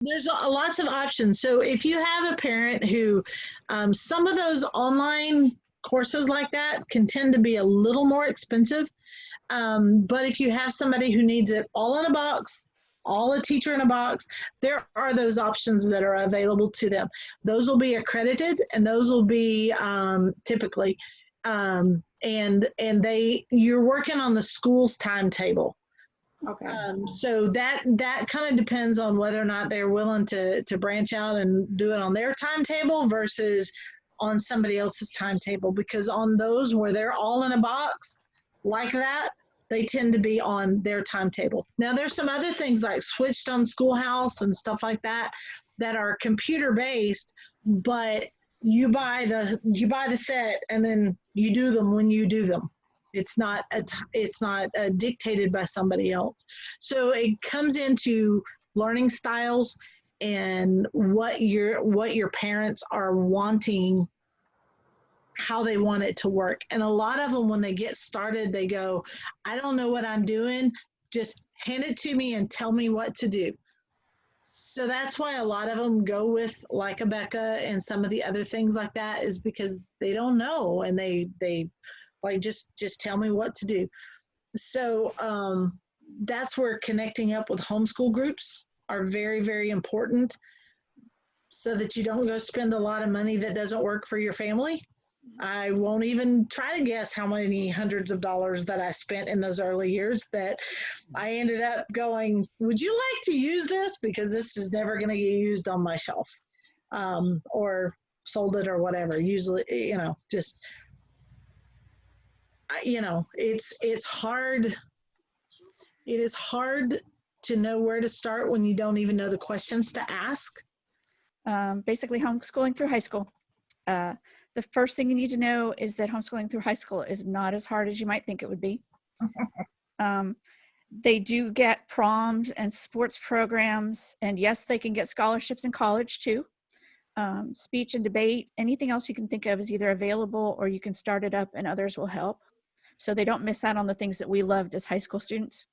There's lots of options. So if you have a parent who, some of those online courses like that can tend to be a little more expensive. But if you have somebody who needs it all in a box, all a teacher in a box, there are those options that are available to them. Those will be accredited, and those will be typically, and you're working on the school's timetable. Okay. So that kind of depends on whether or not they're willing to branch out and do it on their timetable versus on somebody else's timetable. Because on those where they're all in a box like that, they tend to be on their timetable. Now there's some other things like Switched on Schoolhouse and stuff like that that are computer based, but you buy the set and then you do them when you do them. It's not dictated by somebody else. So it comes into learning styles and what your parents are wanting, how they want it to work. And a lot of them, when they get started, they go, I don't know what I'm doing. Just hand it to me and tell me what to do. So that's why a lot of them go with like a Becca and some of the other things like that, is because they don't know, and they like, just tell me what to do. So that's where connecting up with homeschool groups are very, very important, so that you don't go spend a lot of money that doesn't work for your family. I won't even try to guess how many hundreds of dollars that I spent in those early years that I ended up going, would you like to use this? Because this is never going to get used on my shelf, or sold it or whatever. Usually, just, it's hard. It is hard to know where to start when you don't even know the questions to ask. Basically homeschooling through high school. The first thing you need to know is that homeschooling through high school is not as hard as you might think it would be. They do get proms and sports programs, and yes, they can get scholarships in college too. Speech and debate, anything else you can think of is either available or you can start it up and others will help. So they don't miss out on the things that we loved as high school students.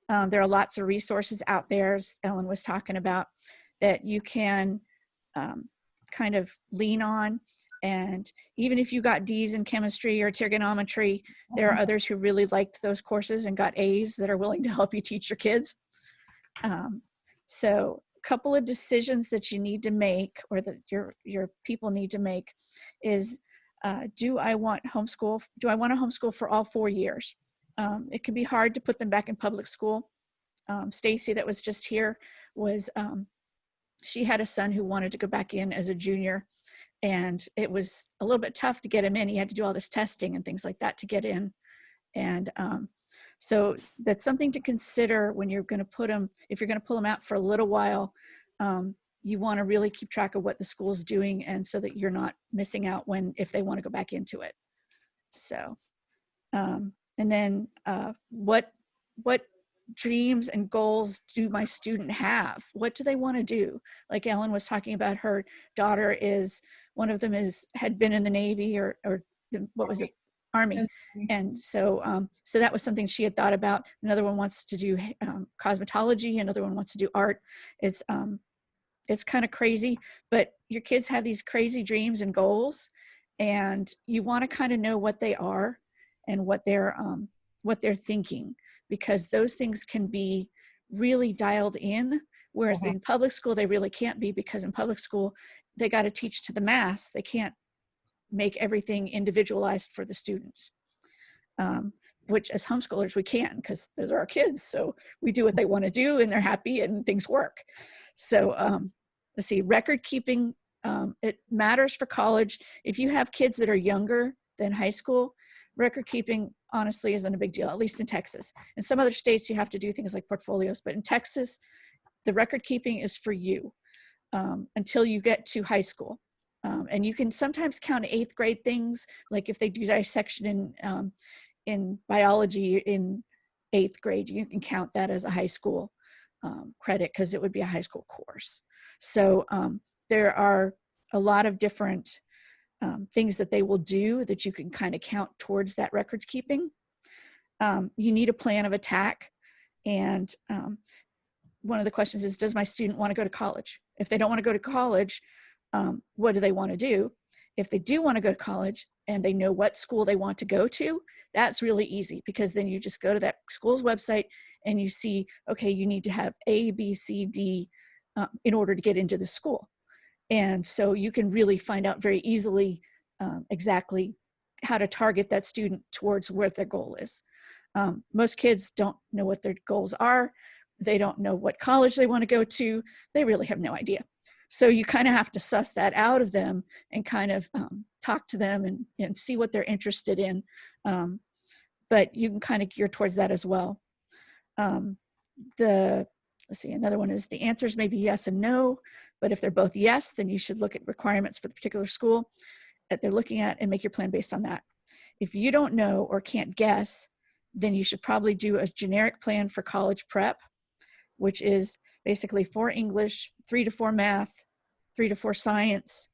There are lots of resources out there, as Ellen was talking about, that you can kind of lean on. And even if you got D's in chemistry or trigonometry, there are others who really liked those courses and got A's that are willing to help you teach your kids. So a couple of decisions that you need to make, or that your people need to make, is do I want homeschool? Do I want to homeschool for all 4 years? It can be hard to put them back in public school. Stacy, that was just here, was she had a son who wanted to go back in as a junior, and it was a little bit tough to get him in. He had to do all this testing and things like that to get in. And so that's something to consider when you're going to put them, if you're going to pull them out for a little while. You want to really keep track of what the school's doing, and so that you're not missing out if they want to go back into it. So, and then what dreams and goals do my student have? What do they want to do? Like Ellen was talking about, her daughter one of them had been in the Navy or what was it? Army. And so that was something she had thought about. Another one wants to do cosmetology. Another one wants to do art. It's kind of crazy, but your kids have these crazy dreams and goals, and you want to kind of know what they are and what they're thinking, because those things can be really dialed in, whereas in public school they really can't be, because in public school they got to teach to the mass. They can't make everything individualized for the students, which as homeschoolers we can, because those are our kids. So we do what they want to do and they're happy and things work. So let's see, record keeping, it matters for college. If you have kids that are younger than high school, record keeping honestly isn't a big deal, at least in Texas. In some other states you have to do things like portfolios, but in Texas the record keeping is for you until you get to high school. And you can sometimes count 8th grade things, like if they do dissection in biology in 8th grade, you can count that as a high school credit, because it would be a high school course. So there are a lot of different things that they will do that you can kind of count towards that record keeping. You need a plan of attack, and one of the questions is, does my student want to go to college? If they don't want to go to college, what do they want to do? If they do want to go to college and they know what school they want to go to, that's really easy, because then you just go to that school's website and you see, okay, you need to have A, B, C, D in order to get into the school. And so you can really find out very easily exactly how to target that student towards where their goal is. Most kids don't know what their goals are. They don't know what college they want to go to. They really have no idea. So you kind of have to suss that out of them and kind of talk to them and see what they're interested in. But you can kind of gear towards that as well. Let's see, another one is the answers may be yes and no, but if they're both yes, then you should look at requirements for the particular school that they're looking at and make your plan based on that. If you don't know or can't guess, then you should probably do a generic plan for college prep, which is basically 4 English, 3 to 4 math, 3 to 4 science,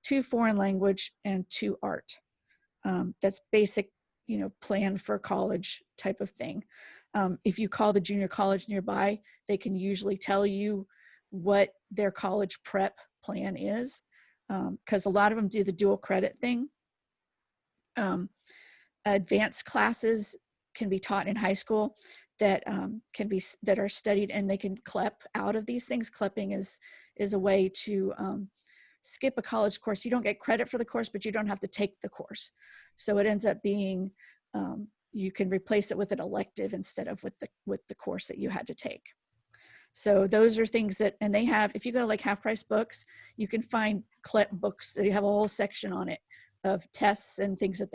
2 foreign language, and 2 art. That's basic, plan for college type of thing. If you call the junior college nearby, they can usually tell you what their college prep plan is, because a lot of them do the dual credit thing. Advanced classes can be taught in high school that are studied, and they can CLEP out of these things. CLEPing is a way to skip a college course. You don't get credit for the course, but you don't have to take the course. So it ends up being you can replace it with an elective instead of with the course that you had to take. So those are things that, and they have, if you go to like Half Price Books, you can find CLEP books. They have a whole section on it of tests and things that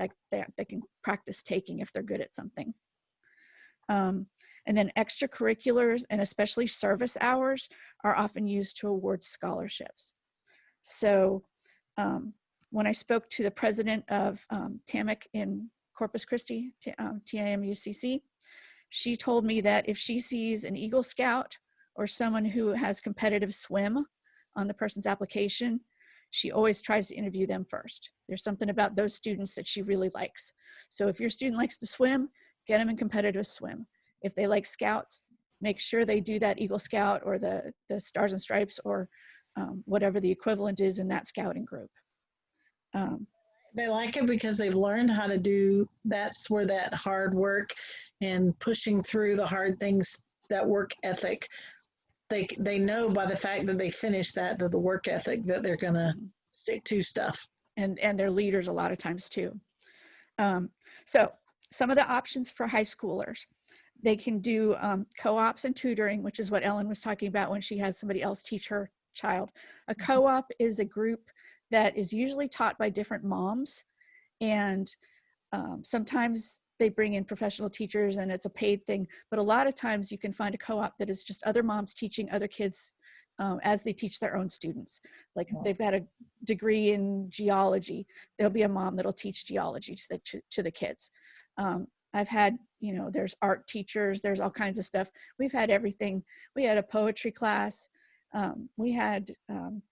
they can practice taking if they're good at something. And then extracurriculars and especially service hours are often used to award scholarships. So when I spoke to the president of TAMIC in Corpus Christi, TIMUCC, she told me that if she sees an Eagle Scout or someone who has competitive swim on the person's application, she always tries to interview them first. There's something about those students that she really likes. So if your student likes to swim, get them in competitive swim. If they like scouts, make sure they do that Eagle Scout or the Stars and Stripes or whatever the equivalent is in that scouting group. They like it because they've learned how to do, that's where that hard work and pushing through the hard things, that work ethic, they know by the fact that they finish that, the work ethic, that they're going to stick to stuff. And they're leaders a lot of times too. So some of the options for high schoolers, they can do co-ops and tutoring, which is what Ellen was talking about when she has somebody else teach her child. A co-op is a group that is usually taught by different moms, and sometimes they bring in professional teachers and it's a paid thing, but a lot of times you can find a co-op that is just other moms teaching other kids as they teach their own students. Like if they've got a degree in geology, there'll be a mom that'll teach geology to the kids. I've had, there's art teachers, there's all kinds of stuff. We've had everything. We had a poetry class. We had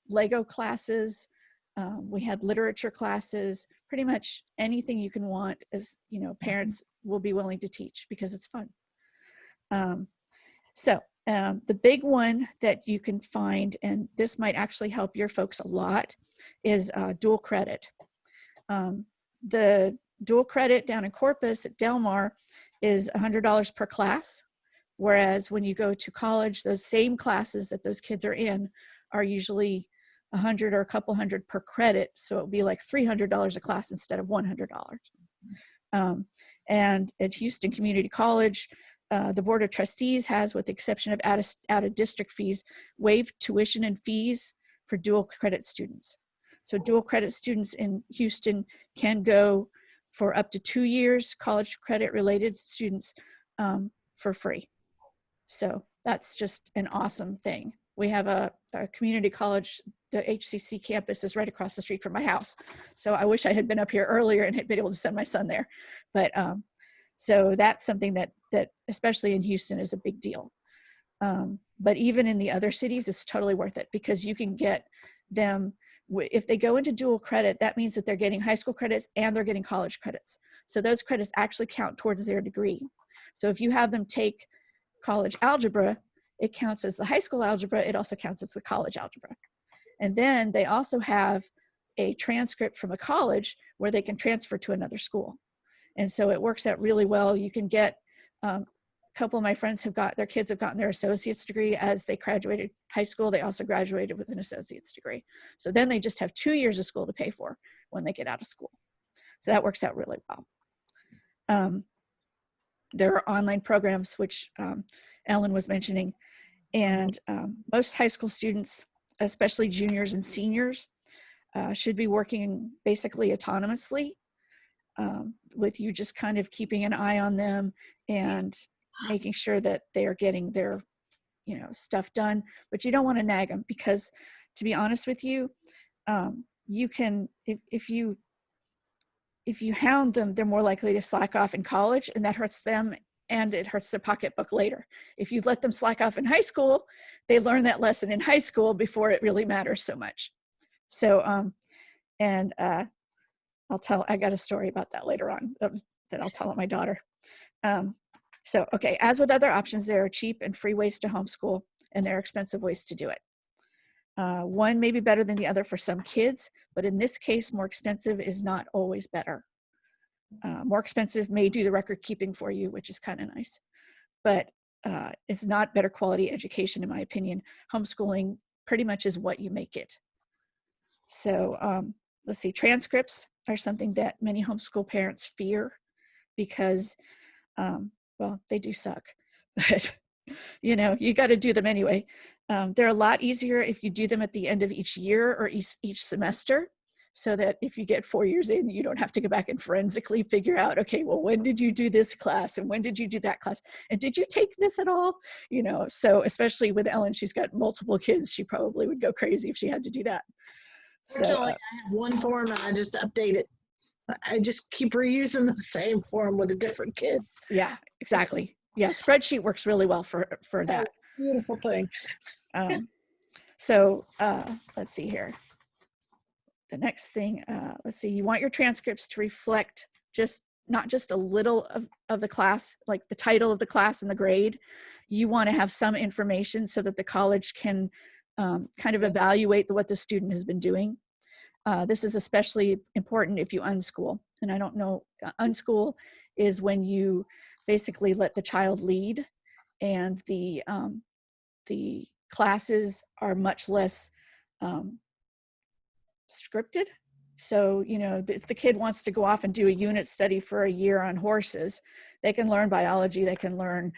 Lego classes. We had literature classes. Pretty much anything you can want, as parents will be willing to teach because it's fun. The big one that you can find, and this might actually help your folks a lot, is dual credit. The dual credit down in Corpus at Del Mar is $100 per class, whereas when you go to college, those same classes that those kids are in are usually $100 or a couple hundred per credit, so it would be like $300 a class instead of $100. And at Houston Community College, the Board of Trustees has, with the exception of out-of-district fees, waived tuition and fees for dual credit students. So dual credit students in Houston can go for up to 2 years, college credit related students for free. So that's just an awesome thing. We have a community college, the HCC campus is right across the street from my house. So I wish I had been up here earlier and had been able to send my son there. But so that's something that especially in Houston is a big deal. But even in the other cities, it's totally worth it because you can get them, if they go into dual credit, that means that they're getting high school credits and they're getting college credits. So those credits actually count towards their degree. So if you have them take college algebra, it counts as the high school algebra. It also counts as the college algebra. And then they also have a transcript from a college where they can transfer to another school. And so it works out really well. You can get, a couple of my friends their kids have gotten their associate's degree as they graduated high school. They also graduated with an associate's degree. So then they just have 2 years of school to pay for when they get out of school. So that works out really well. There are online programs, which Ellen was mentioning, and most high school students, especially juniors and seniors, should be working basically autonomously, with you just kind of keeping an eye on them and making sure that they are getting their stuff done. But you don't want to nag them, because to be honest with you, you can, if you hound them, they're more likely to slack off in college, and that hurts them and it hurts their pocketbook later. If you let them slack off in high school, they learn that lesson in high school before it really matters so much. So, I got a story about that later on that I'll tell my daughter. So, okay, as with other options, there are cheap and free ways to homeschool, and there are expensive ways to do it. One may be better than the other for some kids, but in this case, more expensive is not always better. More expensive may do the record keeping for you, which is kind of nice, but it's not better quality education, in my opinion. Homeschooling pretty much is what you make it. So let's see, transcripts are something that many homeschool parents fear because, well, they do suck, but you got to do them anyway. They're a lot easier if you do them at the end of each year or each semester, so that if you get 4 years in, you don't have to go back and forensically figure out, okay, well, when did you do this class and when did you do that class? And did you take this at all? So especially with Ellen, she's got multiple kids. She probably would go crazy if she had to do that. Fortunately, I have one form and I just update it. I just keep reusing the same form with a different kid. Yeah, exactly. Yeah, spreadsheet works really well for that. Beautiful thing. So let's see here. The next thing, let's see, you want your transcripts to reflect not just a little of the class, like the title of the class and the grade. You want to have some information so that the college can kind of evaluate what the student has been doing. This is especially important if you unschool. And I don't know, unschool is when you basically let the child lead, and the classes are much less scripted. So, if the kid wants to go off and do a unit study for a year on horses, they can learn biology, they can learn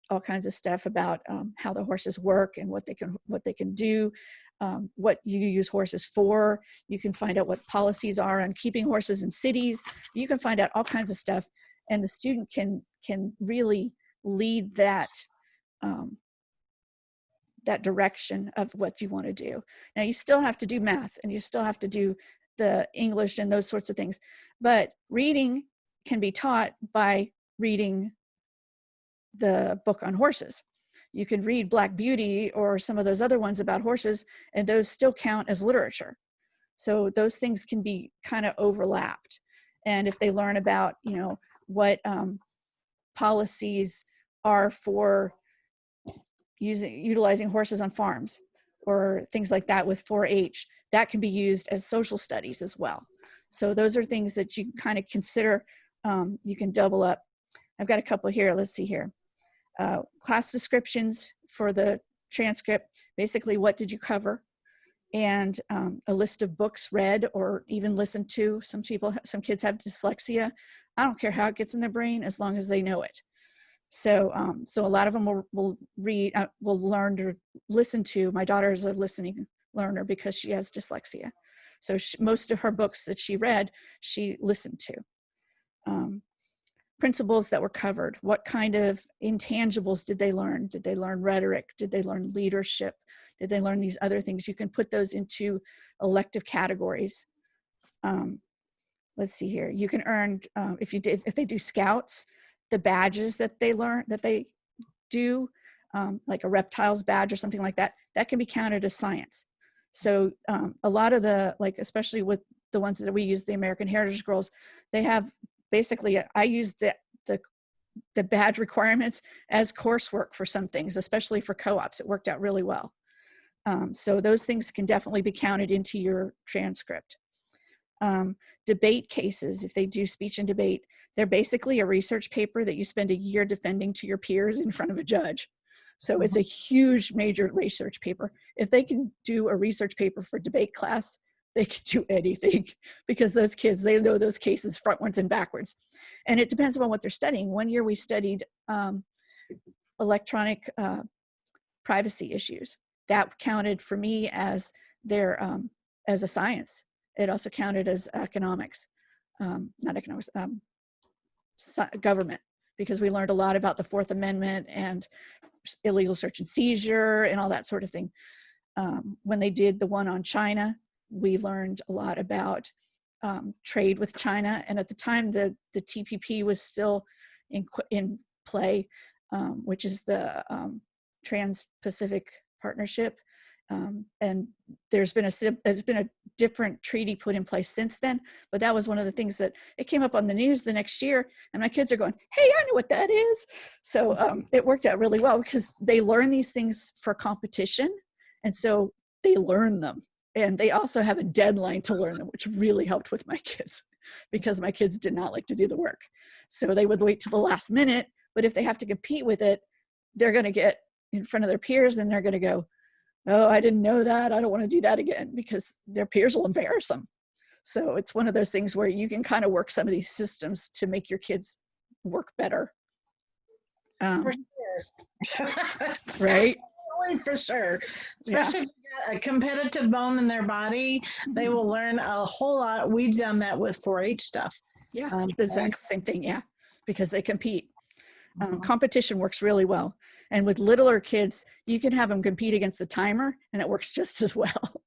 all kinds of stuff about how the horses work and what they can do, what you use horses for. You can find out what policies are on keeping horses in cities. You can find out all kinds of stuff, and the student can really lead that direction of what you want to do. Now, you still have to do math, and you still have to do the English and those sorts of things, but reading can be taught by reading the book on horses. You can read Black Beauty or some of those other ones about horses, and those still count as literature. So those things can be kind of overlapped. And if they learn about, what policies are for utilizing horses on farms or things like that with 4-H, that can be used as social studies as well. So those are things that you kind of consider. You can double up. I've got a couple here. Let's see here. Class descriptions for the transcript, basically what did you cover, and a list of books read or even listened to. Some kids have dyslexia. I don't care how it gets in their brain as long as they know it. So a lot of them will read, will learn to listen to. My daughter is a listening learner because she has dyslexia. So most of her books that she read, she listened to. Principles that were covered. What kind of intangibles did they learn? Did they learn rhetoric? Did they learn leadership? Did they learn these other things? You can put those into elective categories. Let's see here. You can earn, if they do scouts, the badges that they do, like a reptiles badge or something like that, that can be counted as science. So a lot of especially with the ones that we use, the American Heritage Girls, they have basically, I use the the badge requirements as coursework for some things, especially for co-ops. It worked out really well. So those things can definitely be counted into your transcript. Debate cases, if they do speech and debate, they're basically a research paper that you spend a year defending to your peers in front of a judge. So it's a huge major research paper. If they can do a research paper for debate class, they can do anything, because those kids, they know those cases frontwards and backwards. And it depends on what they're studying. One year we studied electronic privacy issues. That counted for me as their as a science. It also counted as economics, not economics, government, because we learned a lot about the Fourth Amendment and illegal search and seizure and all that sort of thing. When they did the one on China, we learned a lot about trade with China. And at the time, the TPP was still in play, which is the Trans-Pacific Partnership. And there's been a different treaty put in place since then, but that was one of the things that it came up on the news the next year, and my kids are going, hey, I know what that is. So it worked out really well, because they learn these things for competition, and so they learn them, and they also have a deadline to learn them, which really helped with my kids, because my kids did not like to do the work. So they would wait till the last minute, but if they have to compete with it, they're going to get in front of their peers, and they're going to go, oh, I didn't know that. I don't want to do that again, because their peers will embarrass them. So it's one of those things where you can kind of work some of these systems to make your kids work better. For sure. Right? Absolutely, for sure. Especially if you got a competitive bone in their body, they will learn a whole lot. We've done that with 4-H stuff. Yeah, the exact same thing. Yeah, because they compete. Competition works really well. And with littler kids, you can have them compete against the timer, and it works just as well.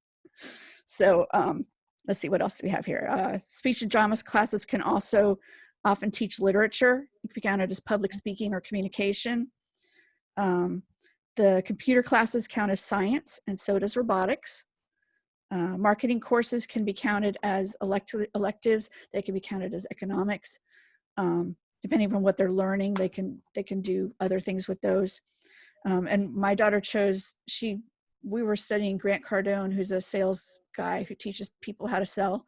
So let's see, what else do we have here? Speech and drama classes can also often teach literature. It can be counted as public speaking or communication. The computer classes count as science, and so does robotics. Marketing courses can be counted as electives. They can be counted as economics. Depending on what they're learning, they can do other things with those. And my daughter chose, we were studying Grant Cardone, who's a sales guy who teaches people how to sell.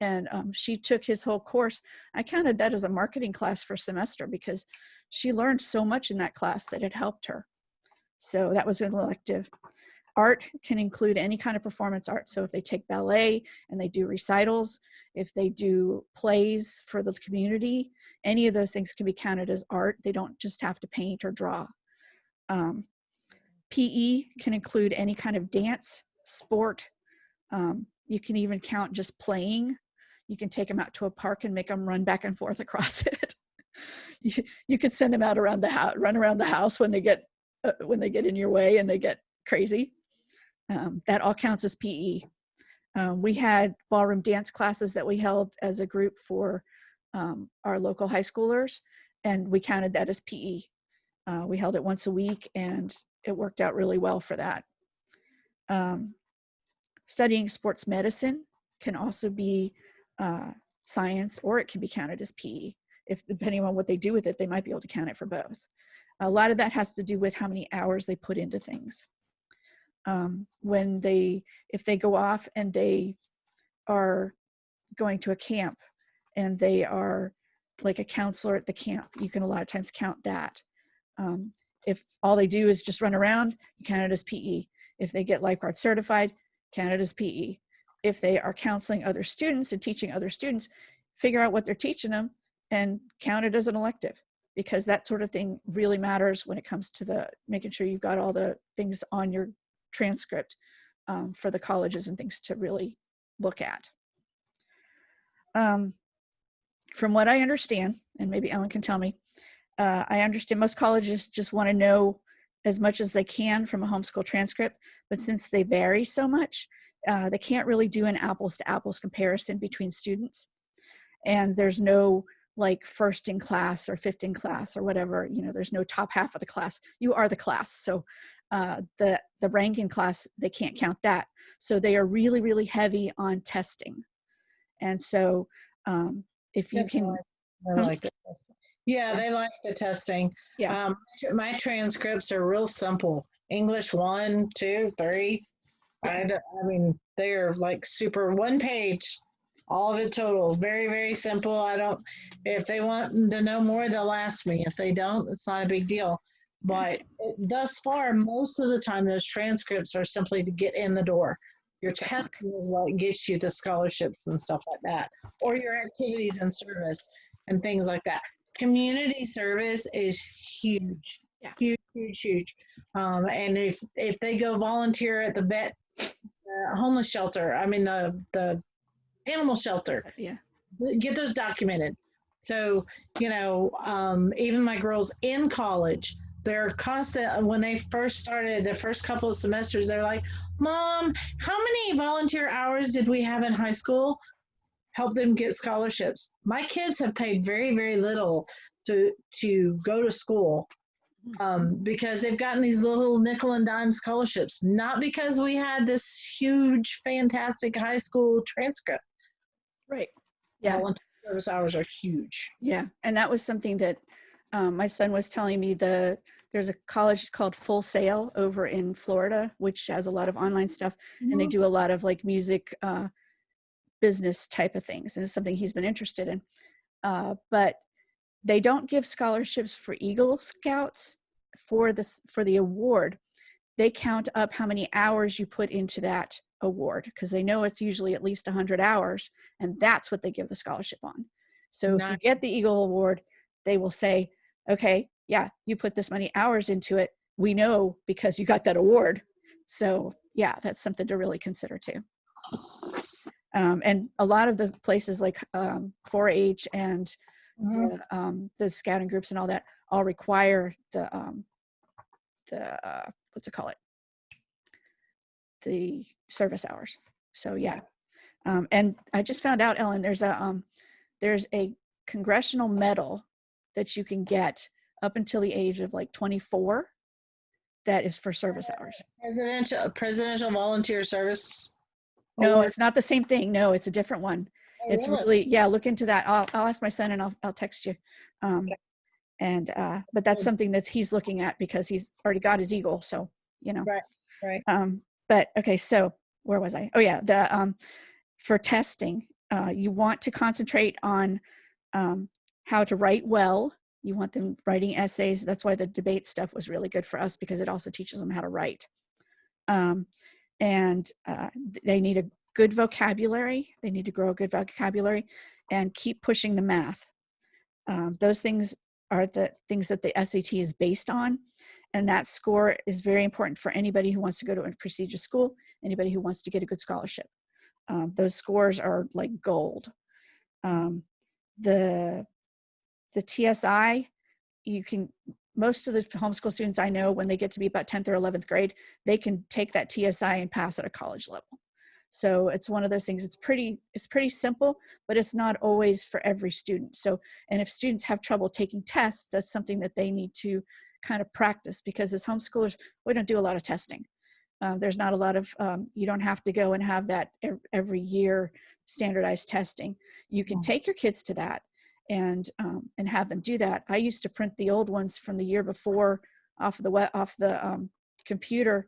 And she took his whole course. I counted that as a marketing class for a semester, because she learned so much in that class that it helped her. So that was an elective. Art can include any kind of performance art. So if they take ballet and they do recitals, if they do plays for the community, any of those things can be counted as art. They don't just have to paint or draw. PE can include any kind of dance, sport. You can even count just playing. You can take them out to a park and make them run back and forth across it. You could send them out around the house, run around the house when they get in your way and they get crazy. That all counts as PE. We had ballroom dance classes that we held as a group for our local high schoolers, and we counted that as PE. We held it once a week, and it worked out really well for that. Studying sports medicine can also be science, or it can be counted as PE. If depending on what they do with it, they might be able to count it for both. A lot of that has to do with how many hours they put into things. If they go off and they are going to a camp and they are like a counselor at the camp, you can a lot of times count that. If all they do is just run around, count it as PE. If they get lifeguard certified, count it as PE. If they are counseling other students and teaching other students, figure out what they're teaching them and count it as an elective, because that sort of thing really matters when it comes to making sure you've got all the things on your transcript for the colleges and things to really look at. From what I understand, and maybe Ellen can tell me, I understand most colleges just want to know as much as they can from a homeschool transcript, but since they vary so much, they can't really do an apples to apples comparison between students. And there's no like first in class or fifth in class or whatever, there's no top half of the class. You are the class. So the rank in class, they can't count that. So they are really, really heavy on testing. And so if you can, I like it. Yeah, they like the testing. Yeah. Um, my transcripts are real simple. English 1, 2, 3. Yeah. I mean, they're like super one page, all of it total. Very, very simple. I don't, if they want to know more, they'll ask me. If they don't, it's not a big deal. Yeah. But thus far, most of the time, those transcripts are simply to get in the door. Your The check mark. testing is what gets you the scholarships and stuff like that, or your activities and service and things like that. Community service is huge, Yeah. huge, huge, huge. And if they go volunteer at the vet homeless shelter, I mean the animal shelter, Yeah. get those documented. So, even my girls in college, they're constant when they first started the first couple of semesters, they're like, Mom, how many volunteer hours did we have in high school? Help them get scholarships. My kids have paid very, very little to go to school, because they've gotten these little nickel and dime scholarships, not because we had this huge, fantastic high school transcript. Right. Yeah. Volunteer service hours are huge. Yeah. And that was something that my son was telling me. There's a college called Full Sail over in Florida, which has a lot of online stuff, and they do a lot of like music business type of things, and it's something he's been interested in. But they don't give scholarships for Eagle Scouts for the award. They count up how many hours you put into that award, because they know it's usually at least 100 hours, and that's what they give the scholarship on. So if you get the Eagle Award, they will say, okay, yeah, you put this many hours into it. We know because you got that award. So yeah, that's something to really consider too. And a lot of the places like 4-H and the scouting groups and all that all require the what's it call it, the service hours. So yeah. And I just found out, Ellen, there's a congressional medal that you can get up until the age of like 24 that is for service hours. Presidential volunteer service. No, it's not the same thing. No, it's a different one. Oh, It's really, yeah, look into that. I'll ask my son and I'll text you. Okay. And but that's something that he's looking at because he's already got his Eagle. So, Right. But okay, so where was I? Oh yeah, for testing, you want to concentrate on how to write well. You want them writing essays. That's why the debate stuff was really good for us, because it also teaches them how to write. And they need a good vocabulary. They need to grow a good vocabulary and keep pushing the math. Those things are the things that the SAT is based on. And that score is very important for anybody who wants to go to a prestigious school, anybody who wants to get a good scholarship. Those scores are like gold. The TSI, most of the homeschool students I know, when they get to be about 10th or 11th grade, they can take that TSI and pass at a college level. So it's one of those things, it's pretty simple, but it's not always for every student. So, and if students have trouble taking tests, that's something that they need to kind of practice, because as homeschoolers, we don't do a lot of testing. There's not a lot of, you don't have to go and have that every year standardized testing. You can take your kids to that and have them do that. I used to print the old ones from the year before off the computer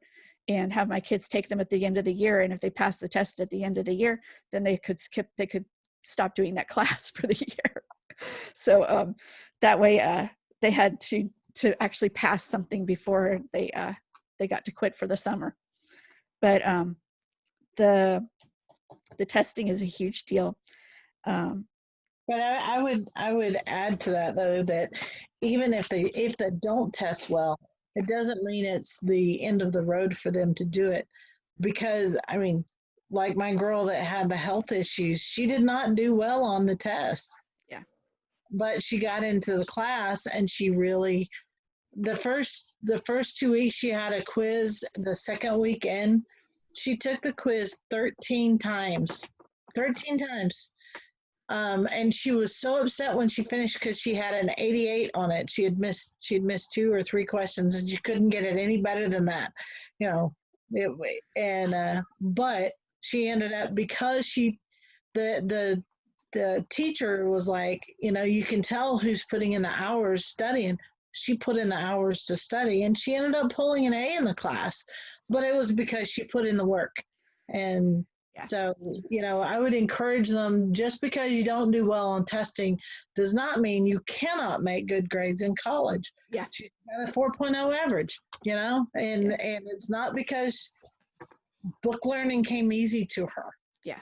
and have my kids take them at the end of the year. And if they pass the test at the end of the year, then they could stop doing that class for the year. So that way they had to actually pass something before they got to quit for the summer. But the testing is a huge deal. But I would add to that, though, that even if they don't test well, it doesn't mean it's the end of the road for them to do it. Because I mean, like my girl that had the health issues, she did not do well on the test. Yeah. But she got into the class, and she really, the first 2 weeks she had a quiz. The second weekend, she took the quiz 13 times. 13 times. And she was so upset when she finished because she had an 88 on it. She'd missed 2 or 3 questions, and she couldn't get it any better than that, but she ended up, because the the teacher was like, you can tell who's putting in the hours studying. She put in the hours to study, and she ended up pulling an A in the class, but it was because she put in the work. And Yeah. so, I would encourage them, just because you don't do well on testing does not mean you cannot make good grades in college. Yeah. She's got a 4.0 average, and Yeah. it's not because book learning came easy to her. Yeah.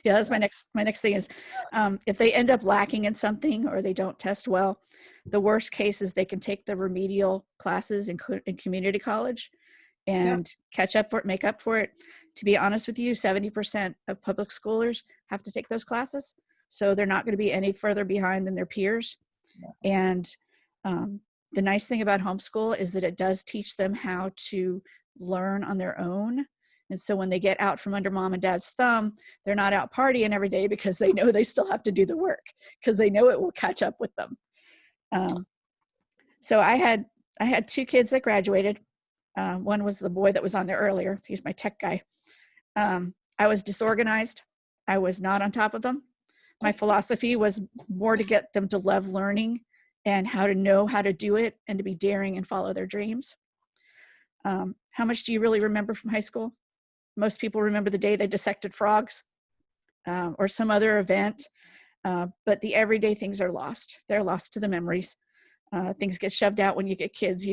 Yeah, that's my next thing is, if they end up lacking in something or they don't test well, the worst case is they can take the remedial classes in community college and catch up for it, make up for it. To be honest with you, 70% of public schoolers have to take those classes, so they're not going to be any further behind than their peers. And the nice thing about homeschool is that it does teach them how to learn on their own. And so when they get out from under mom and dad's thumb, they're not out partying every day, because they know they still have to do the work, because they know it will catch up with them. So I had 2 kids that graduated. One was the boy that was on there earlier. He's my tech guy. I was disorganized. I was not on top of them. My philosophy was more to get them to love learning and how to know how to do it, and to be daring and follow their dreams. How much do you really remember from high school? Most people remember the day they dissected frogs, or some other event, but the everyday things are lost. They're lost to the memories. Things get shoved out when you get kids,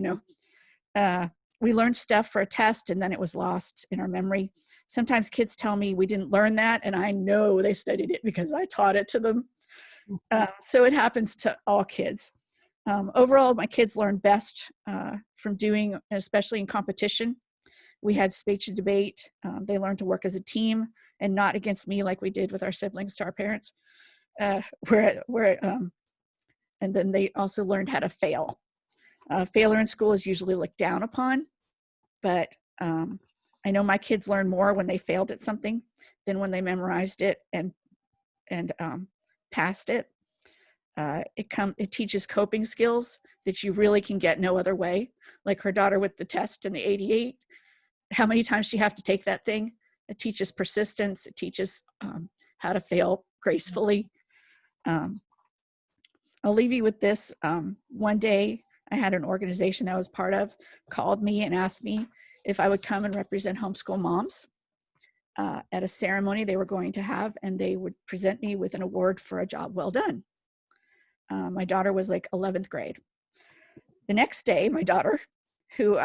we learned stuff for a test and then it was lost in our memory. Sometimes kids tell me we didn't learn that, and I know they studied it because I taught it to them. So it happens to all kids. Overall, my kids learn best from doing, especially in competition. We had speech and debate. They learned to work as a team and not against me like we did with our siblings to our parents. And then they also learned how to fail. Failure in school is usually looked down upon, but I know my kids learn more when they failed at something than when they memorized it and passed it. It teaches coping skills that you really can get no other way. Like her daughter with the test and the 88, how many times she have to take that thing? It teaches persistence. It teaches how to fail gracefully. I'll leave you with this. One day I had an organization that I was part of called me and asked me if I would come and represent homeschool moms at a ceremony they were going to have, and they would present me with an award for a job well done. My daughter was like 11th grade. The next day, my daughter, who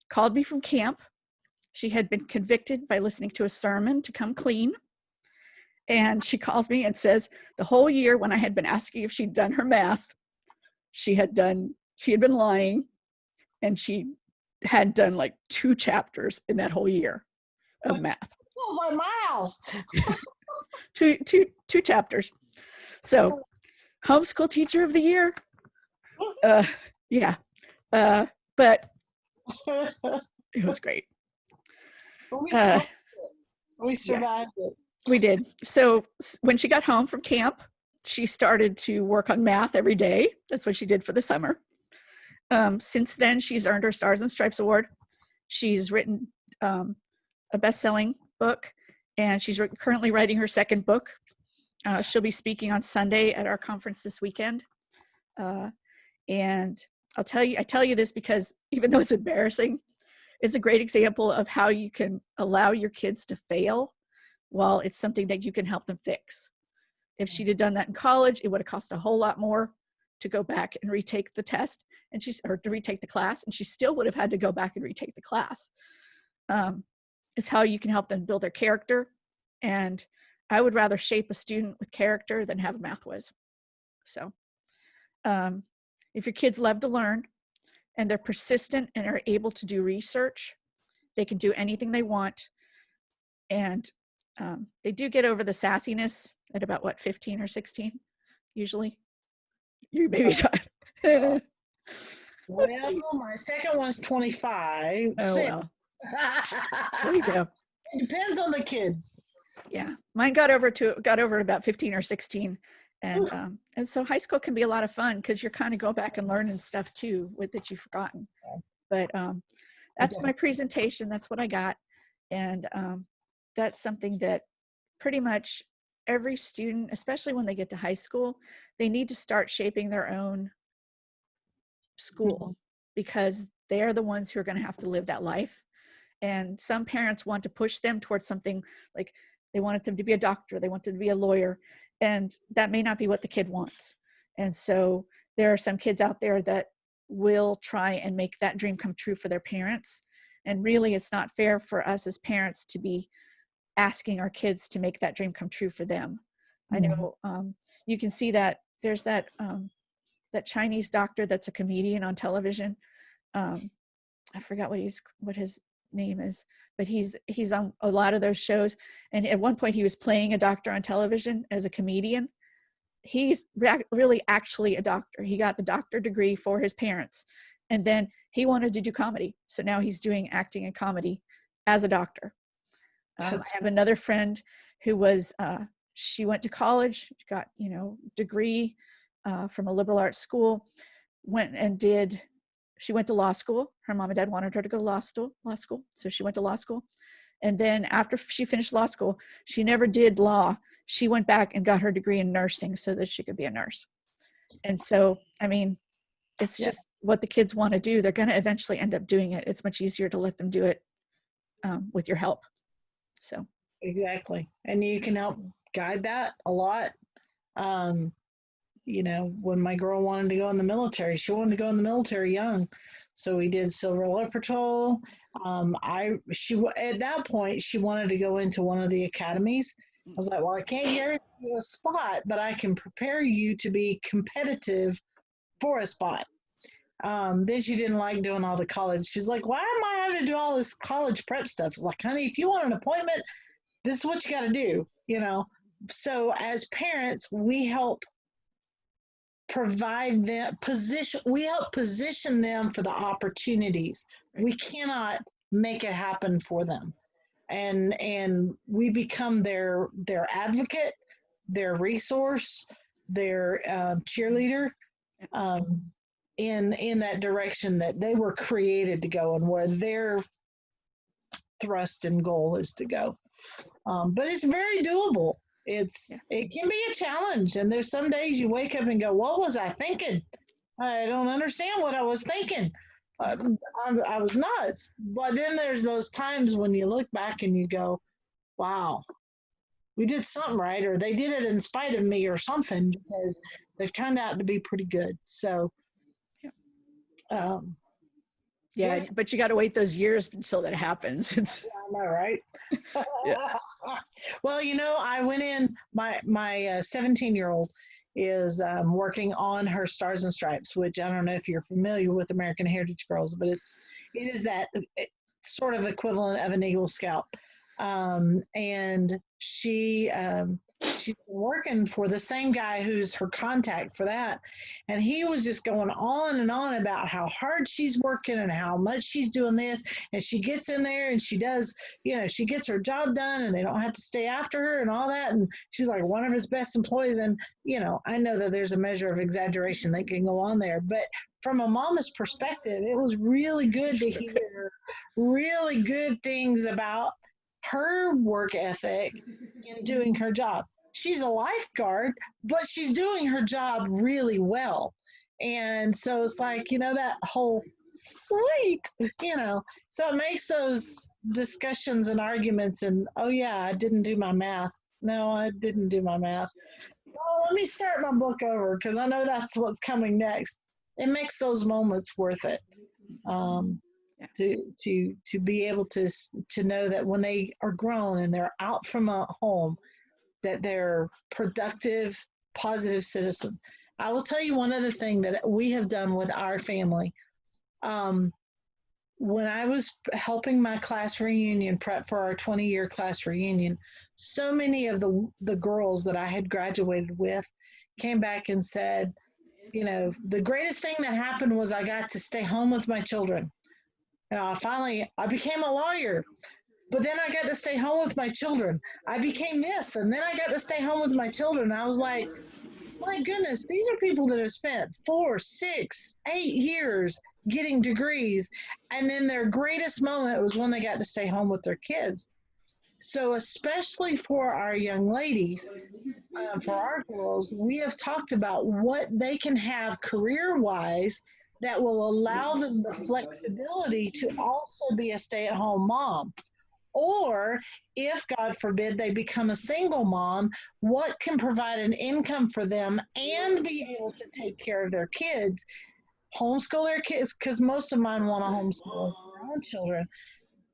called me from camp, she had been convicted by listening to a sermon to come clean. And she calls me and says, the whole year when I had been asking if she'd done her math, she had been lying, and she had done like 2 chapters in that whole year of math. Sounds like my house. two chapters. So, homeschool teacher of the year. Yeah. But it was great. We survived it. We did. So when she got home from camp, she started to work on math every day. That's what she did for the summer. Since then, she's earned her Stars and Stripes Award. She's written a best-selling book, and she's currently writing her 2nd book. She'll be speaking on Sunday at our conference this weekend. And I tell you this because even though it's embarrassing, it's a great example of how you can allow your kids to fail while it's something that you can help them fix. If she'd have done that in college, it would have cost a whole lot more to go back and retake the test, or to retake the class, and she still would have had to go back and retake the class. It's how you can help them build their character, and I would rather shape a student with character than have a math whiz. So if your kids love to learn and they're persistent and are able to do research, they can do anything they want. And they do get over the sassiness at about 15 or 16, usually. You maybe not. Well, my second one's 25. Oh, well. There you go. It depends on the kid. Yeah, mine got over at about 15 or 16, and so high school can be a lot of fun because you're kind of go back and learning stuff too that you've forgotten. But that's my presentation. That's what I got, and that's something that pretty much every student, especially when they get to high school, they need to start shaping their own school, because they're the ones who are going to have to live that life. And some parents want to push them towards something, like they want them to be a doctor, they want them to be a lawyer, and that may not be what the kid wants. And so there are some kids out there that will try and make that dream come true for their parents. And really, it's not fair for us as parents to be asking our kids to make that dream come true for them. I know you can see that there's that Chinese doctor that's a comedian on television. I forgot what his name is, but he's on a lot of those shows. And at one point, he was playing a doctor on television as a comedian. He's really actually a doctor. He got the doctor degree for his parents, and then he wanted to do comedy. So now he's doing acting and comedy as a doctor. I have another friend who was, she went to college, got, degree from a liberal arts school, she went to law school. Her mom and dad wanted her to go to law school. So she went to law school. And then after she finished law school, she never did law. She went back and got her degree in nursing so that she could be a nurse. And so, I mean, it's just what the kids want to do. They're going to eventually end up doing it. It's much easier to let them do it with your help. So exactly, and you can help guide that a lot. When my girl wanted to go in the military, she wanted to go in the military young, so we did Silver Alert Patrol. At that point she wanted to go into one of the academies. I was like, well, I can't guarantee you a spot, but I can prepare you to be competitive for a spot. Then she didn't like doing all the college. She's like, why am I having to do all this college prep stuff? It's like, honey, if you want an appointment, this is what you got to do, So as parents, we help provide them position them for the opportunities. We cannot make it happen for them. And we become their advocate, their resource, their cheerleader. In that direction that they were created to go and where their thrust and goal is to go. But it's very doable. It can be a challenge. And there's some days you wake up and go, what was I thinking? I don't understand what I was thinking. I was nuts. But then there's those times when you look back and you go, wow, we did something right, or they did it in spite of me or something, because they've turned out to be pretty good. So, but you got to wait those years until that happens. I know, right? Well, I went in, my 17-year-old is working on her Stars and Stripes, which I don't know if you're familiar with American Heritage Girls, but it is that sort of equivalent of an Eagle Scout. And she's working for the same guy who's her contact for that. And he was just going on and on about how hard she's working and how much she's doing this. And she gets in there and she does, she gets her job done and they don't have to stay after her and all that. And she's like one of his best employees. And, I know that there's a measure of exaggeration that can go on there, but from a mama's perspective, it was really good to hear really good things about her work ethic in doing her job. She's a lifeguard, but she's doing her job really well. And so it's like, that whole sweet, so it makes those discussions and arguments and, oh yeah, I didn't do my math. No, I didn't do my math. Oh, let me start my book over because I know that's what's coming next. It makes those moments worth it. To be able to know that when they are grown and they're out from a home, that they're productive, positive citizens. I will tell you one other thing that we have done with our family. When I was helping my class reunion prep for our 20-year class reunion, so many of the girls that I had graduated with came back and said, the greatest thing that happened was I got to stay home with my children. Finally, I became a lawyer, but then I got to stay home with my children. I became this, and then I got to stay home with my children. I was like, my goodness, these are people that have spent 4, 6, 8 years getting degrees, and then their greatest moment was when they got to stay home with their kids. So especially for our young ladies, for our girls, we have talked about what they can have career wise that will allow them the flexibility to also be a stay at home mom. Or if, God forbid, they become a single mom, what can provide an income for them and be able to take care of their kids, homeschool their kids, because most of mine want to homeschool their own children.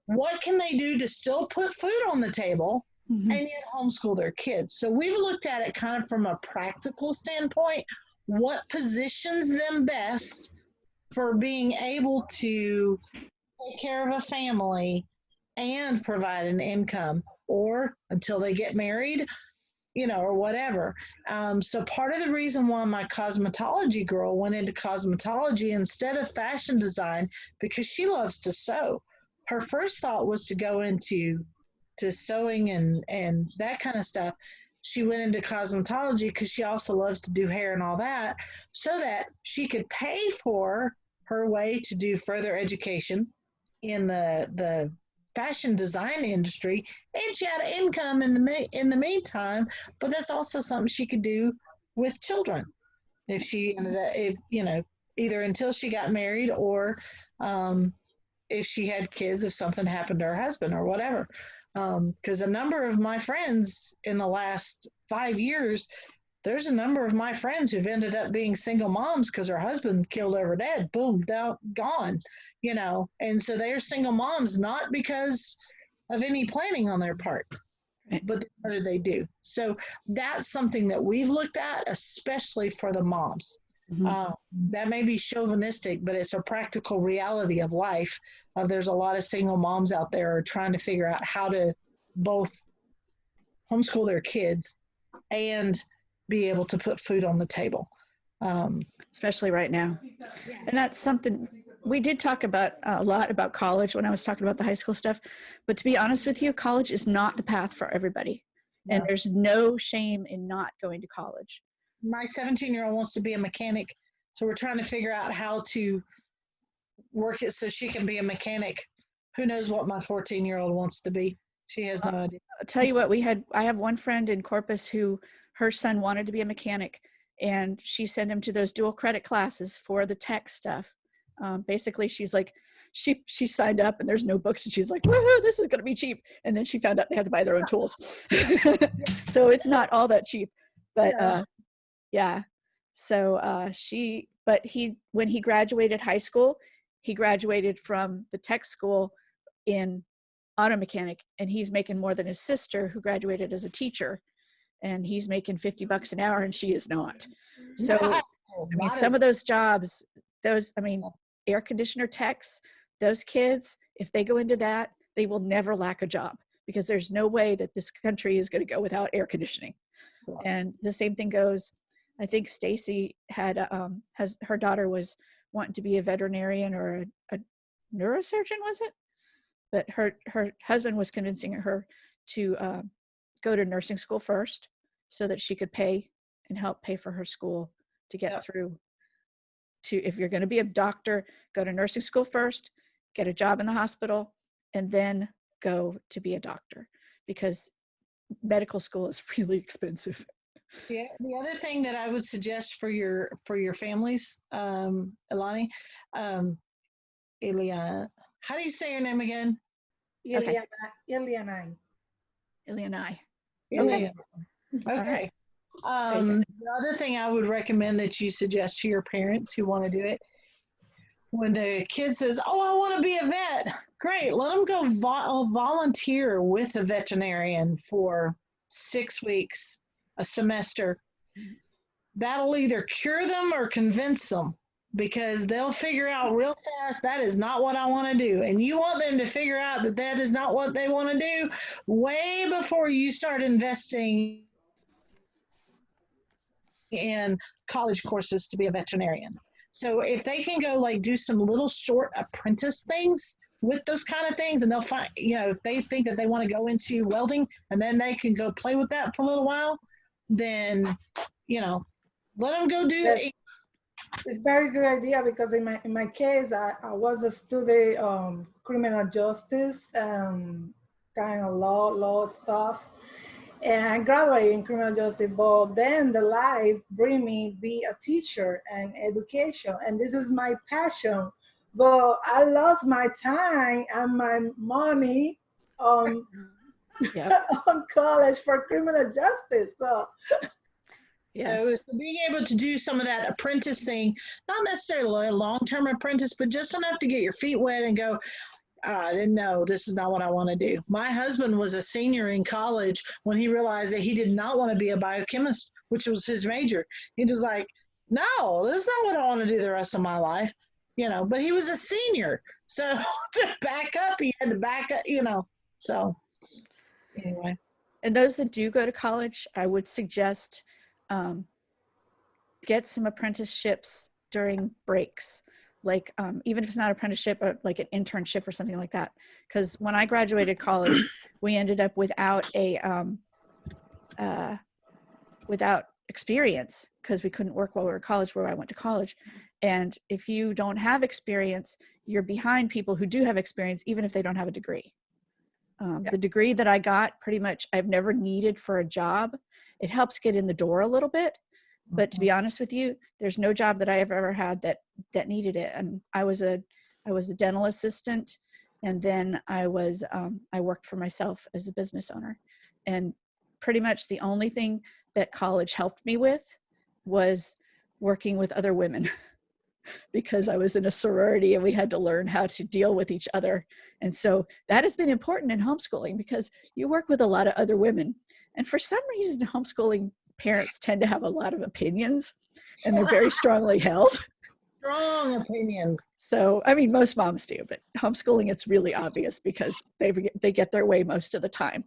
What can they do to still put food on the table Mhm. and yet homeschool their kids? So we've looked at it kind of from a practical standpoint. What positions them best for being able to take care of a family and provide an income, or until they get married, or whatever. So part of the reason why my cosmetology girl went into cosmetology instead of fashion design, because she loves to sew. Her first thought was to go into to sewing and that kind of stuff. She went into cosmetology because she also loves to do hair and all that, so that she could pay for her way to do further education in the fashion design industry, and she had an income in the meantime. But that's also something she could do with children if she ended up, if either until she got married, or um, if she had kids, if something happened to her husband or whatever. Because a number of my friends in the last 5 years, there's a number of my friends who've ended up being single moms because her husband killed her dead, boom, down, gone, and so they're single moms not because of any planning on their part, Right. but what do they do? So that's something that we've looked at, especially for the moms. Mhm. uh, that may be chauvinistic, but it's a practical reality of life. There's a lot of single moms out there trying to figure out how to both homeschool their kids and be able to put food on the table. Especially right now. Yeah. And that's something we did talk about a lot about college when I was talking about the high school stuff. But to be honest with you, college is not the path for everybody. And No. there's no shame in not going to college. My 17-year-old wants to be a mechanic, so we're trying to figure out how to work it so she can be a mechanic. Who knows what my 14-year-old wants to be? She has no idea. I'll tell you what, I have one friend in Corpus who her son wanted to be a mechanic, and she sent him to those dual credit classes for the tech stuff. Basically, she's like, she signed up and there's no books, and she's like, woohoo, this is going to be cheap. And then she found out they had to buy their own tools. So it's not all that cheap, but Yeah. yeah. So but when he graduated high school, he graduated from the tech school in auto mechanic, and he's making more than his sister who graduated as a teacher, and he's making $50 an hour and she is not. So I mean, Not some as of those jobs, air conditioner techs, those kids, if they go into that, they will never lack a job, because there's no way that this country is going to go without air conditioning. And the same thing goes, I think Stacy has her daughter was wanting to be a veterinarian or a neurosurgeon, was it? But her husband was convincing her to go to nursing school first, so that she could pay and help pay for her school to get through to, if you're going to be a doctor, go to nursing school first, get a job in the hospital, and then go to be a doctor, because medical school is really expensive. Yeah, the other thing that I would suggest for your families, Ilani, um, Ilia, how do you say your name again? Okay, Iliana. Ileana. Ilia. All Okay. right. Very good. The other thing I would recommend that you suggest to your parents who want to do it, when the kid says, "Oh, I want to be a vet," great. Let them go volunteer with a veterinarian for 6 weeks, a semester. That'll either cure them or convince them, because they'll figure out real fast that is not what I want to do. And you want them to figure out that that is not what they want to do way before you start investing in college courses to be a veterinarian. So if they can go like do some little short apprentice things with those kind of things, and they'll find, if they think that they want to go into welding and then they can go play with that for a little while, then, let them go do Yes. it. It's very good idea, because in my case, I was a student criminal justice, kind of law stuff. And I graduated in criminal justice, but then the life bring me be a teacher and education, and this is my passion. But I lost my time and my money on Yep. on college for criminal justice. So Yes. So being able to do some of that apprenticing, not necessarily a long-term apprentice, but just enough to get your feet wet and go, I didn't know this is not what I want to do. My husband was a senior in college when he realized that he did not want to be a biochemist, which was his major. He was like, no, this is not what I want to do the rest of my life, but he was a senior. So to back up, he had to back up, so anyway. And those that do go to college, I would suggest get some apprenticeships during breaks, like even if it's not apprenticeship, or like an internship or something like that. Because when I graduated college, we ended up without without experience because we couldn't work while we were in college where I went to college. And if you don't have experience, you're behind people who do have experience, even if they don't have a degree. The degree that I got, pretty much I've never needed for a job. It helps get in the door a little bit, but to be honest with you, there's no job that I have ever had that needed it. And I was a dental assistant, and then I worked for myself as a business owner. And pretty much the only thing that college helped me with was working with other women. Because I was in a sorority and we had to learn how to deal with each other. And so that has been important in homeschooling because you work with a lot of other women. And for some reason, homeschooling parents tend to have a lot of opinions and they're very strongly held. Strong opinions. So, I mean, most moms do, but homeschooling, it's really obvious because they get their way most of the time.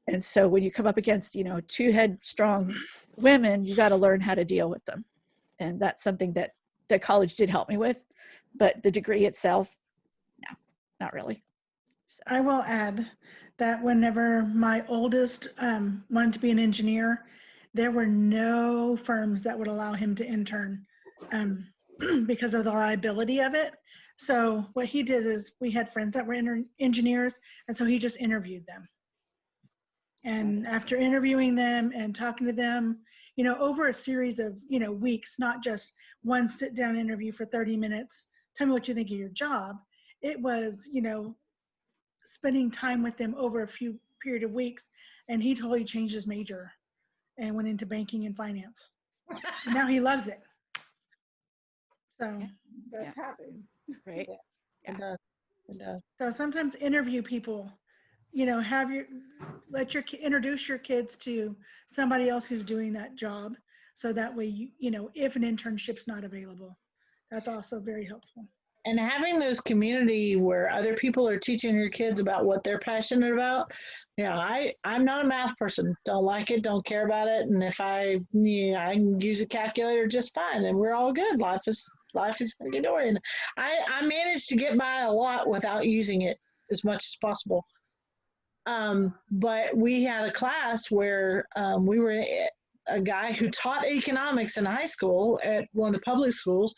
And so when you come up against, two headstrong women, you got to learn how to deal with them. And that's something that college did help me with, but the degree itself, no, not really. So. I will add that whenever my oldest wanted to be an engineer, there were no firms that would allow him to intern because of the liability of it. So what he did is we had friends that were engineers, and so he just interviewed them. And after interviewing them and talking to them, over a series of, weeks, not just one sit down interview for 30 minutes, tell me what you think of your job. It was, spending time with them over a few period of weeks. And he totally changed his major and went into banking and finance. And now he loves it. So that's happened. Right. Yeah. It does. So sometimes interview people, introduce your kids to somebody else who's doing that job. So that way, if an internship's not available, that's also very helpful. And having those community where other people are teaching your kids about what they're passionate about. I'm not a math person. Don't like it. Don't care about it. And if I can use a calculator just fine. And we're all good. Life is hunky-dory. And I managed to get by a lot without using it as much as possible. But we had a class where we were a guy who taught economics in high school at one of the public schools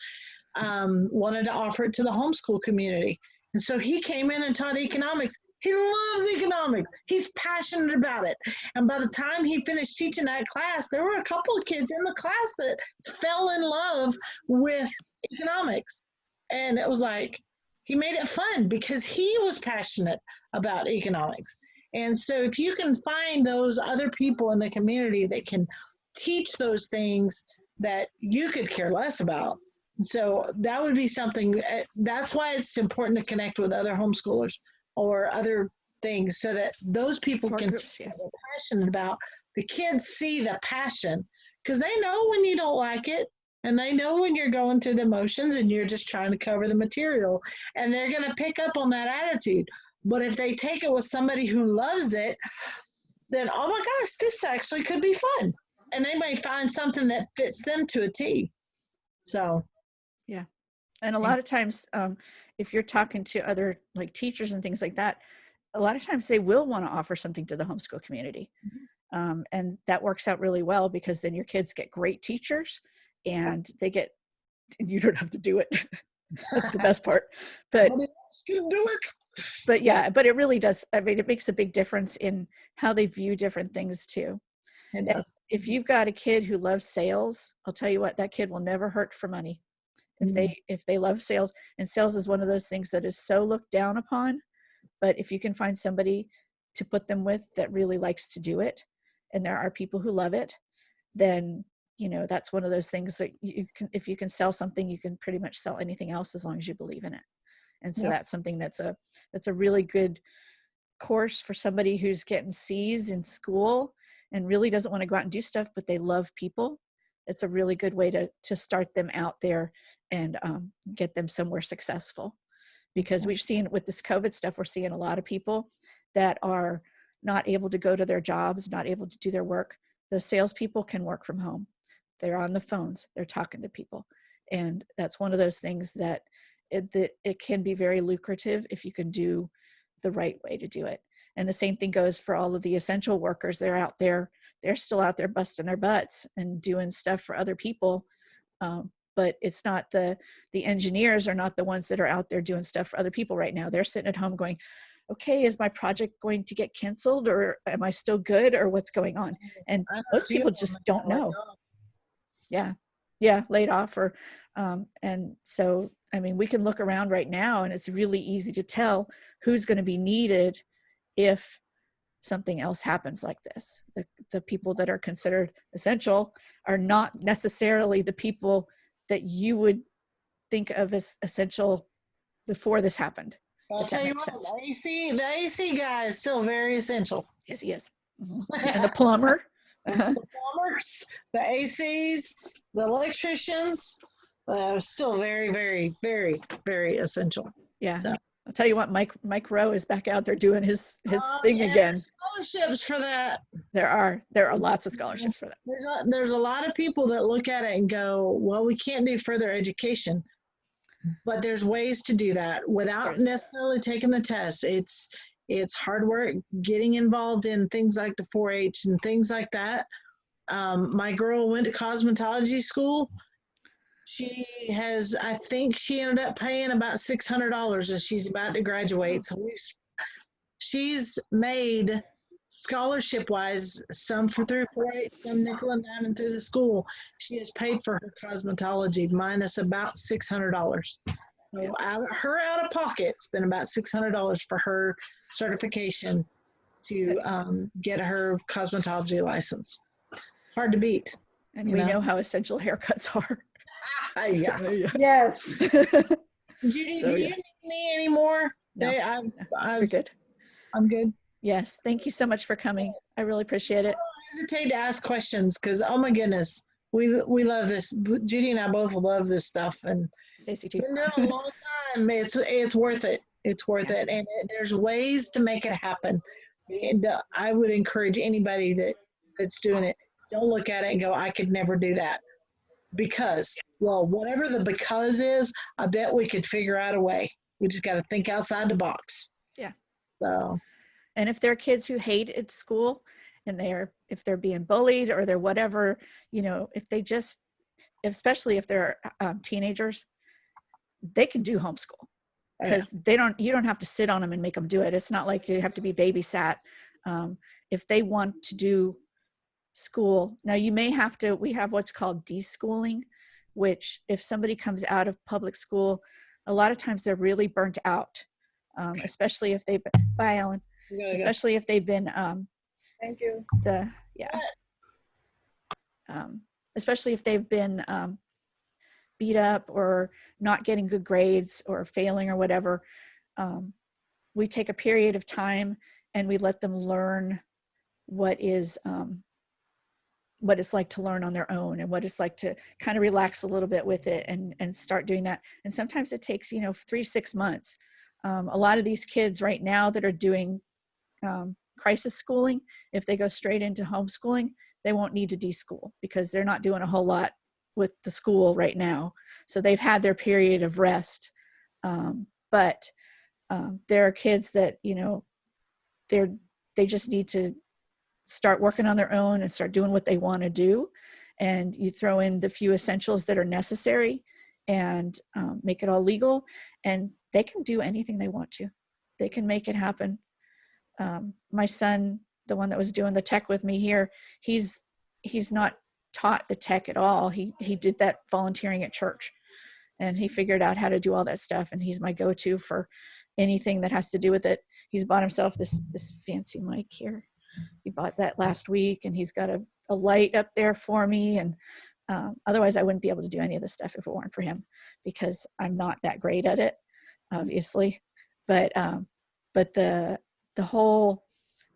wanted to offer it to the homeschool community. And so he came in and taught economics. He loves economics. He's passionate about it. And by the time he finished teaching that class, there were a couple of kids in the class that fell in love with economics. And it was like, he made it fun because he was passionate about economics. And so if you can find those other people in the community that can teach those things that you could care less about. So that would be something, that's why it's important to connect with other homeschoolers or other things so that those people can groups, teach what they're passionate about. The kids see the passion because they know when you don't like it and they know when you're going through the motions and you're just trying to cover the material, and they're going to pick up on that attitude. But if they take it with somebody who loves it, then, oh my gosh, this actually could be fun. And they may find something that fits them to a T. So. Yeah. And a lot of times, if you're talking to other like teachers and things like that, a lot of times they will want to offer something to the homeschool community. Mm-hmm. And that works out really well because then your kids get great teachers and you don't have to do it. That's the best part. But you do it. But yeah, but it really does. I mean, it makes a big difference in how they view different things too. It And does. if you've got a kid who loves sales, I'll tell you what, that kid will never hurt for money. If they love sales, and sales is one of those things that is so looked down upon, but if you can find somebody to put them with that really likes to do it, and there are people who love it, then that's one of those things that you can, if you can sell something, you can pretty much sell anything else as long as you believe in it. And so that's something that's a really good course for somebody who's getting C's in school and really doesn't want to go out and do stuff, but they love people. It's a really good way to start them out there and get them somewhere successful. Because we've seen with this COVID stuff, we're seeing a lot of people that are not able to go to their jobs, not able to do their work. The salespeople can work from home. They're on the phones, they're talking to people. And that's one of those things that it can be very lucrative if you can do the right way to do it. And the same thing goes for all of the essential workers. They're out there, they're still out there busting their butts and doing stuff for other people. But it's not the engineers are not the ones that are out there doing stuff for other people right now. They're sitting at home going, okay, is my project going to get canceled, or am I still good, or what's going on? And most people just don't know. Yeah, laid off, or and so I mean, we can look around right now and it's really easy to tell who's going to be needed if something else happens like this. The people that are considered essential are not necessarily the people that you would think of as essential before this happened. I'll tell you what, the AC guy is still very essential. Yes, he is. And the plumber. The plumbers, the ACs, the electricians, still very, very, very, very essential. Yeah. So. I'll tell you what, Mike Rowe is back out there doing his thing again. Scholarships for that. There are lots of scholarships for that. There's a lot of people that look at it and go, well, we can't do further education, but there's ways to do that without necessarily taking the test. It's hard work getting involved in things like the 4-H and things like that. My girl went to cosmetology school. I think she ended up paying about $600 as she's about to graduate. So she's made scholarship-wise, some through 4-H, some nickel and diamond through the school. She has paid for her cosmetology minus about $600. So out of pocket, it's been about $600 for her certification to get her cosmetology license. Hard to beat. And we know how essential haircuts are. Yeah. Yes. Judy, do you need me anymore? No, you're good. I'm good. Yes. Thank you so much for coming. I really appreciate it. Don't hesitate to ask questions because, oh my goodness, we love this. Judy and I both love this stuff. And Stacy too. been doing it a long time. It's worth it. It's worth it. And there's ways to make it happen. And I would encourage anybody that's doing it, don't look at it and go, I could never do that. Because, well, whatever the because is, I bet we could figure out a way. We just got to think outside the box. Yeah. So. And if there are kids who hate at school and if they're being bullied or they're whatever, especially if they're teenagers, they can do homeschool because you don't have to sit on them and make them do it. It's not like you have to be babysat. If they want to do school, now you may have to, we have what's called deschooling, which if somebody comes out of public school, a lot of times they're really burnt out, especially if they've been, bye Ellen, especially if they've been, thank you. Especially if they've been beat up or not getting good grades or failing or whatever. We take a period of time and we let them learn what it's like to learn on their own and what it's like to kind of relax a little bit with it and start doing that. And sometimes it takes, 3 to 6 months. A lot of these kids right now that are doing crisis schooling, if they go straight into homeschooling, they won't need to deschool because they're not doing a whole lot with the school right now. So they've had their period of rest. But there are kids that, they just need to start working on their own and start doing what they want to do. And you throw in the few essentials that are necessary and make it all legal, and they can do anything they want to. They can make it happen. My son, the one that was doing the tech with me here, he's not taught the tech at all. He did that volunteering at church, and he figured out how to do all that stuff. And he's my go-to for anything that has to do with it. He's bought himself this fancy mic here. He bought that last week, and he's got a light up there for me. And otherwise I wouldn't be able to do any of this stuff if it weren't for him, because I'm not that great at it, obviously. But the whole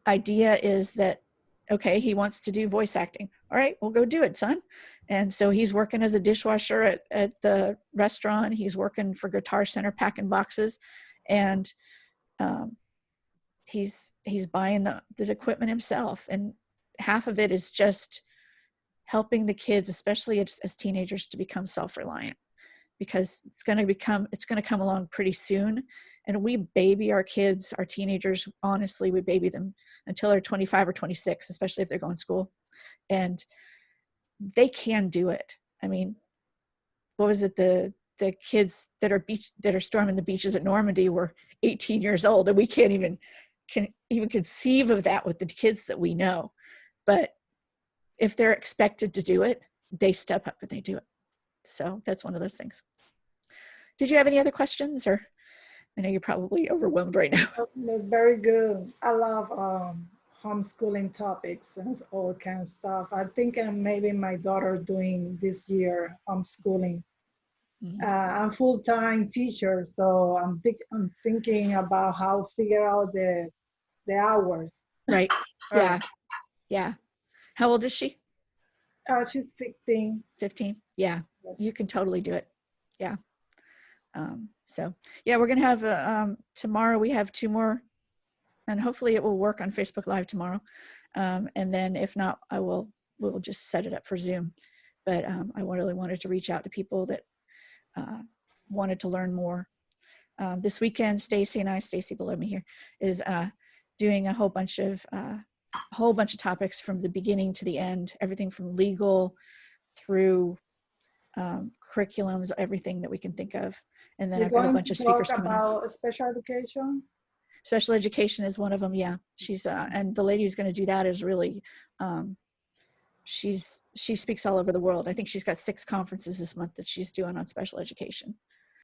idea is that, okay, he wants to do voice acting. All right, well, go do it, son. And so he's working as a dishwasher at the restaurant. He's working for Guitar Center packing boxes, and he's buying the equipment himself. And half of it is just helping the kids, especially as teenagers, to become self-reliant, because it's going to come along pretty soon. And we baby our kids, our teenagers, honestly, we baby them until they're 25 or 26, especially if they're going to school. And they can do it. I mean, what was it? The kids that are storming the beaches at Normandy were 18 years old, and we can't even conceive of that with the kids that we know. But if they're expected to do it, they step up and they do it. So that's one of those things. Did you have any other questions, or I know you're probably overwhelmed right now. That's very good. I love homeschooling topics and all kind of stuff. I think maybe my daughter doing this year homeschooling. Mm-hmm. I'm full-time teacher, so I'm thinking about how to figure out the hours. Right. Yeah. Yeah. How old is she? She's 15. 15. Yeah. Yes. You can totally do it. Yeah. So yeah, we're going to have tomorrow we have 2 more, and hopefully it will work on Facebook Live tomorrow. And then if not, we'll just set it up for Zoom. But I really wanted to reach out to people that wanted to learn more. This weekend, Stacy below me here, is doing a whole bunch of topics from the beginning to the end, everything from legal through curriculums, everything that we can think of. And then I've got a bunch of speakers coming in. About special education? Special education is one of them. Yeah. She's, and the lady who's going to do that is really, she speaks all over the world. I think she's got 6 conferences this month that she's doing on special education.